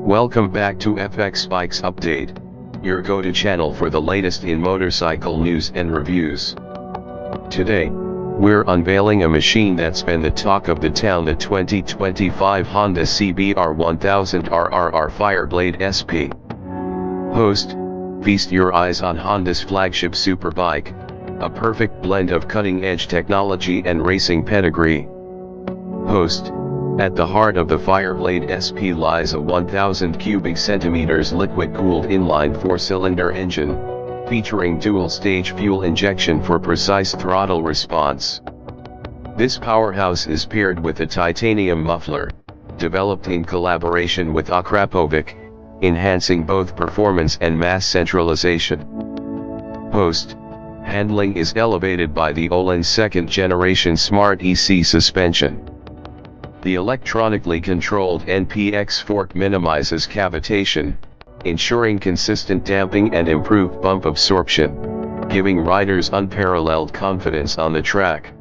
Welcome back to FX Bikes Update, your go-to channel for the latest in motorcycle news and reviews. Today, we're unveiling a machine that's been the talk of the town, the 2025 Honda CBR1000RR Fireblade SP. Host, feast your eyes on Honda's flagship superbike, a perfect blend of cutting-edge technology and racing pedigree. Host, at the heart of the Fireblade SP lies a 1,000 cubic centimeters liquid-cooled inline 4-cylinder engine, featuring dual-stage fuel injection for precise throttle response. This powerhouse is paired with a titanium muffler, developed in collaboration with Akrapovic, enhancing both performance and mass centralization. Post handling is elevated by the Öhlins second-generation Smart EC suspension. The electronically controlled NPX fork minimizes cavitation, ensuring consistent damping and improved bump absorption, giving riders unparalleled confidence on the track.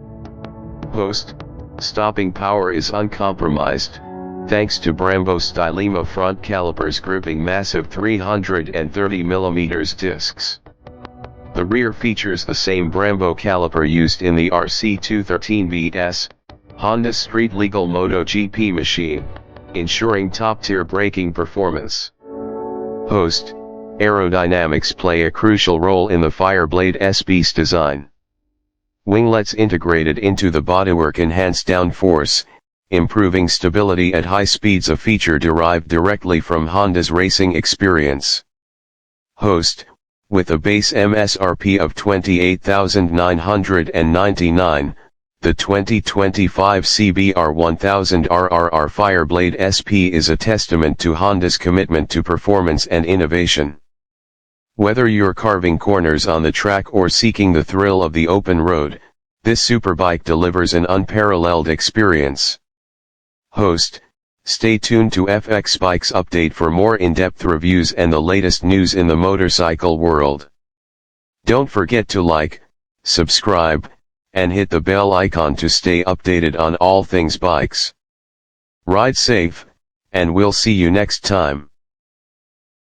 Post stopping power is uncompromised, thanks to Brembo Stylema front calipers gripping massive 330mm discs. The rear features the same Brembo caliper used in the RC213VS, Honda's street-legal MotoGP machine, ensuring top-tier braking performance. Post aerodynamics play a crucial role in the Fireblade SP's design. Winglets integrated into the bodywork enhance downforce, improving stability at high speeds, a feature derived directly from Honda's racing experience. Host, with a base MSRP of $28,999, the 2025 CBR1000RR Fireblade SP is a testament to Honda's commitment to performance and innovation. Whether you're carving corners on the track or seeking the thrill of the open road, this superbike delivers an unparalleled experience. Host, stay tuned to FX Bikes Update for more in-depth reviews and the latest news in the motorcycle world. Don't forget to like, subscribe, and hit the bell icon to stay updated on all things bikes. Ride safe, and we'll see you next time.